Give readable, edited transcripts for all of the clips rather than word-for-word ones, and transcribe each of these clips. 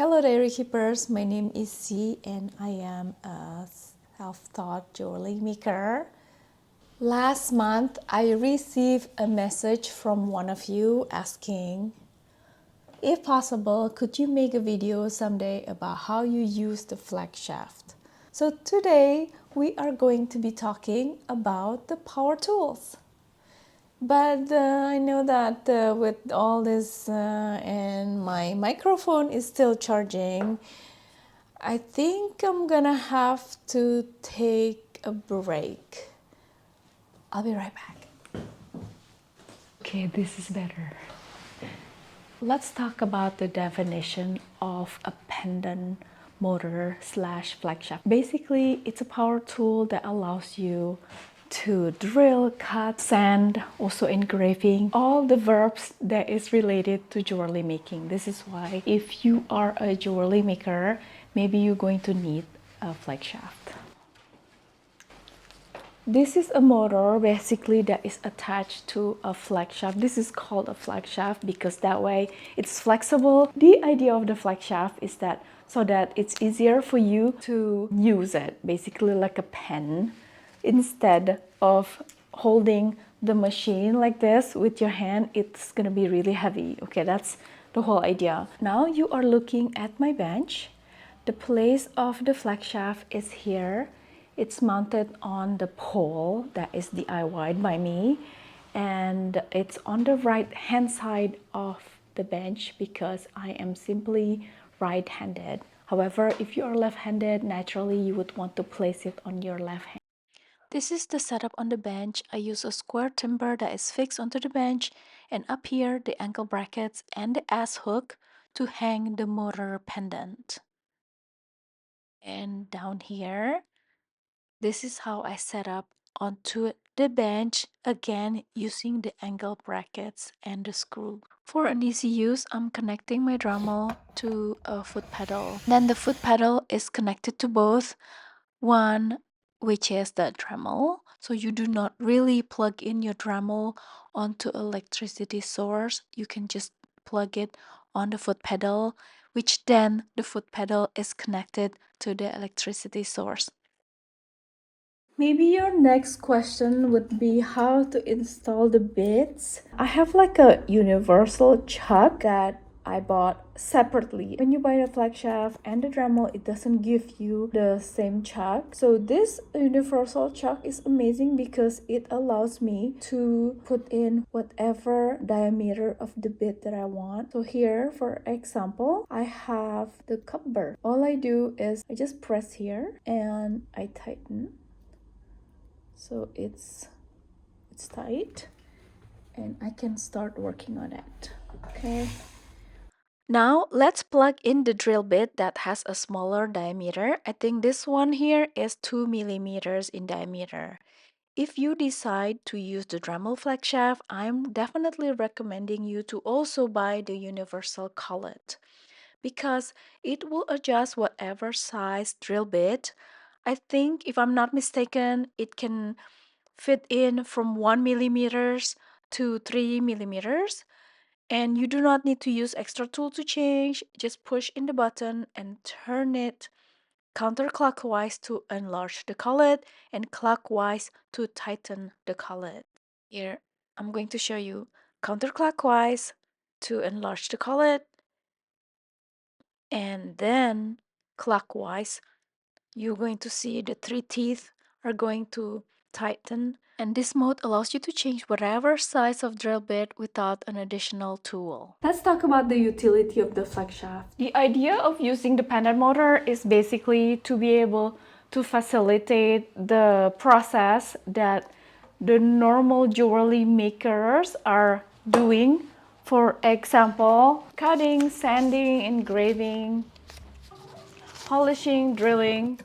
Hello Dairy Keepers, my name is C and I am a self-taught jewelry maker. Last month I received a message from one of you asking, if possible, could you make a video someday about how you use the flex shaft? So today we are going to be talking about the power tools. But I know that with all this and my microphone is still charging, I think I'm gonna have to take a break. I'll be right back. Okay, this is better. Let's talk about the definition of a pendant motor slash flex shaft. Basically, it's a power tool that allows you to drill, cut, sand, also engraving, all the verbs that is related to jewelry making. This is why if you are a jewelry maker, maybe you're going to need a flex shaft. This is a motor basically that is attached to a flex shaft. This is called a flex shaft because that way it's flexible. The idea of the flex shaft is that so that it's easier for you to use it, basically like a pen. Instead of holding the machine like this with your hand, it's gonna be really heavy. Okay, that's the whole idea. Now you are looking at my bench. The place of the flex shaft is here. It's mounted on the pole that is DIYed by me, and it's on the right hand side of the bench because I am simply right-handed. However, if you are left-handed, naturally you would want to place it on your left hand. This is the setup on the bench. I use a square timber that is fixed onto the bench, and up here the ankle brackets and the S hook to hang the motor pendant. And down here, this is how I set up onto the bench, again using the angle brackets and the screw. For an easy use, I'm connecting my Dremel to a foot pedal. Then the foot pedal is connected to both, one which is the Dremel. So you do not really plug in your Dremel onto electricity source. You can just plug it on the foot pedal, which then the foot pedal is connected to the electricity source. Maybe your next question would be how to install the bits. I have like a universal chuck that I bought separately. When you buy the flex shaft and the Dremel, it doesn't give you the same chuck. So this universal chuck is amazing because it allows me to put in whatever diameter of the bit that I want. So here, for example, I have the cup burr. All I do is I just press here and I tighten. So it's tight and I can start working on it. Okay. Now let's plug in the drill bit that has a smaller diameter. I think this one here is 2 millimeters in diameter. If you decide to use the Dremel flex shaft, I'm definitely recommending you to also buy the universal collet because it will adjust whatever size drill bit. I think, if I'm not mistaken, it can fit in from 1 millimeters to 3 millimeters, and you do not need to use extra tool to change. Just push in the button and turn it counterclockwise to enlarge the collet and clockwise to tighten the collet. Here I'm going to show you counterclockwise to enlarge the collet, and then clockwise you're going to see the 3 teeth are going to tighten, and this mode allows you to change whatever size of drill bit without an additional tool. Let's talk about the utility of the flex shaft. The idea of using the pendant motor is basically to be able to facilitate the process that the normal jewelry makers are doing. For example, cutting, sanding, engraving, polishing, drilling.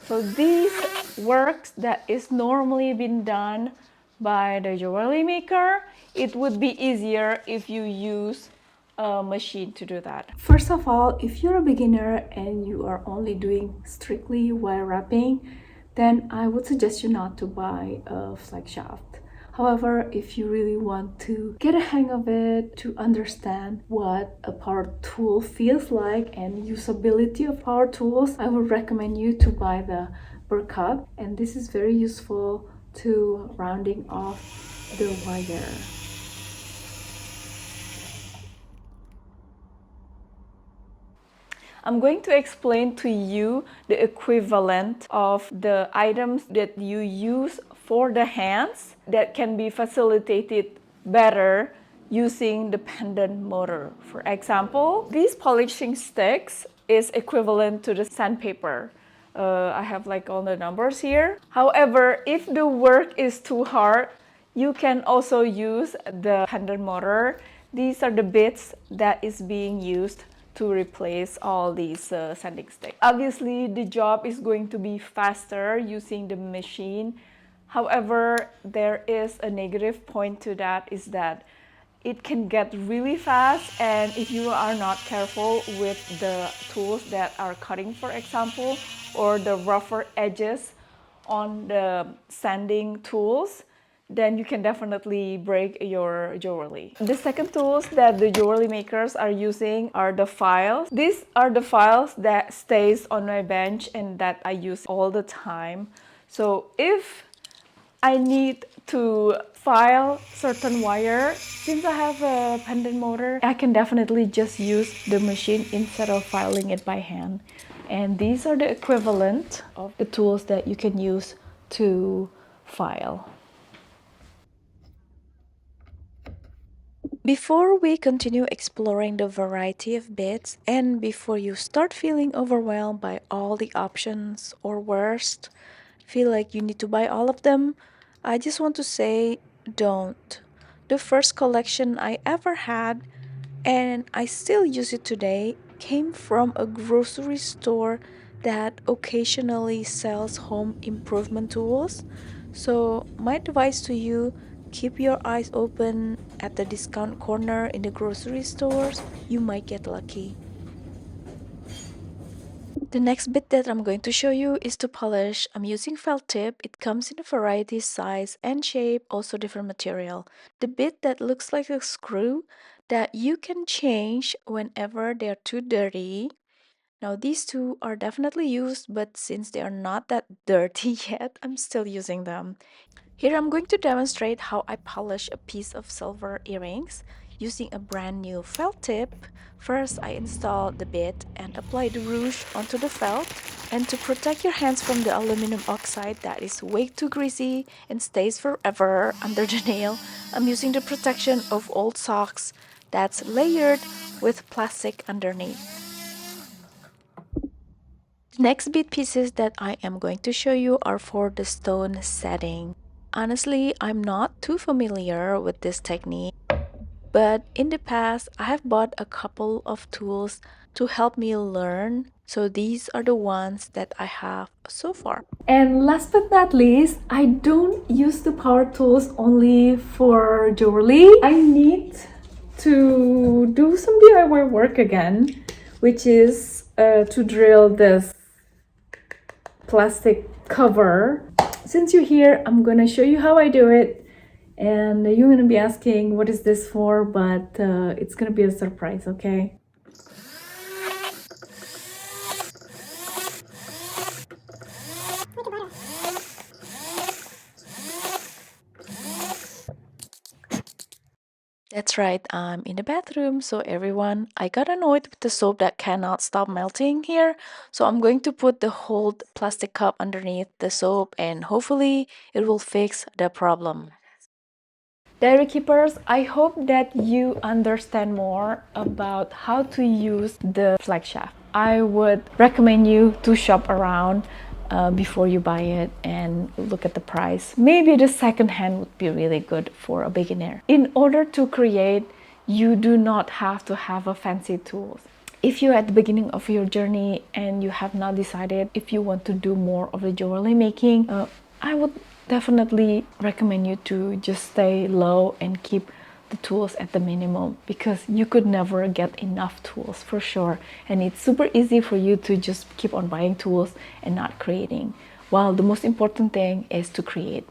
So these works that is normally been done by the jewelry maker, it would be easier if you use a machine to do that. First of all, if you're a beginner and you are only doing strictly wire wrapping, then I would suggest you not to buy a flex shaft. However, if you really want to get a hang of it, to understand what a power tool feels like and usability of power tools, I would recommend you to buy the Burr Cup, and this is very useful to rounding off the wire. I'm going to explain to you the equivalent of the items that you use for the hands that can be facilitated better using the pendant motor. For example, these polishing sticks is equivalent to the sandpaper. I have like all the numbers here. However, if the work is too hard, you can also use the pendant motor. These are the bits that is being used to replace all these sanding sticks. Obviously, the job is going to be faster using the machine. However, there is a negative point to that, is that it can get really fast, and if you are not careful with the tools that are cutting, for example, or the rougher edges on the sanding tools, then you can definitely break your jewelry. The second tools that the jewelry makers are using are the files. These are the files that stays on my bench and that I use all the time. So if I need to file certain wire, since I have a pendant motor, I can definitely just use the machine instead of filing it by hand. And these are the equivalent of the tools that you can use to file. Before we continue exploring the variety of bits, and before you start feeling overwhelmed by all the options, or worst, feel like you need to buy all of them, I just want to say don't. The first collection I ever had, and I still use it today, came from a grocery store that occasionally sells home improvement tools. So, my advice to you, keep your eyes open at the discount corner in the grocery stores. You might get lucky. The next bit that I'm going to show you is to polish. I'm using felt tip. It comes in a variety, size and shape, also different material. The bit that looks like a screw that you can change whenever they're too dirty. Now these two are definitely used, but since they are not that dirty yet, I'm still using them. Here I'm going to demonstrate how I polish a piece of silver earrings using a brand new felt tip. First, I install the bit and apply the rouge onto the felt. And to protect your hands from the aluminum oxide that is way too greasy and stays forever under the nail, I'm using the protection of old socks that's layered with plastic underneath. The next bit pieces that I am going to show you are for the stone setting. Honestly, I'm not too familiar with this technique, but in the past, I have bought a couple of tools to help me learn. So these are the ones that I have so far. And last but not least, I don't use the power tools only for jewelry. I need to do some DIY work again, which is to drill this plastic cover. Since you're here, I'm gonna show you how I do it, and you're gonna be asking what is this for, but it's gonna be a surprise, okay? That's right, I'm in the bathroom. So everyone, I got annoyed with the soap that cannot stop melting here. So I'm going to put the whole plastic cup underneath the soap, and hopefully it will fix the problem. Diary keepers, I hope that you understand more about how to use the flex shaft. I would recommend you to shop around before you buy it and look at the price. Maybe the second hand would be really good for a beginner. In order to create, you do not have to have a fancy tools. If you're at the beginning of your journey and you have not decided if you want to do more of the jewelry making, I would definitely recommend you to just stay low and keep the tools at the minimum, because you could never get enough tools for sure, and it's super easy for you to just keep on buying tools and not creating, while the most important thing is to create.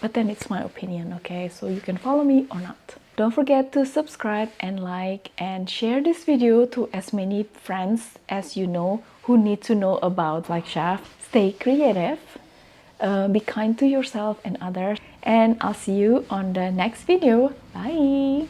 But then it's my opinion, okay? So you can follow me or not. Don't forget to subscribe and like and share this video to as many friends as you know who need to know about like chef. Stay creative, be kind to yourself and others, and I'll see you on the next video. Bye.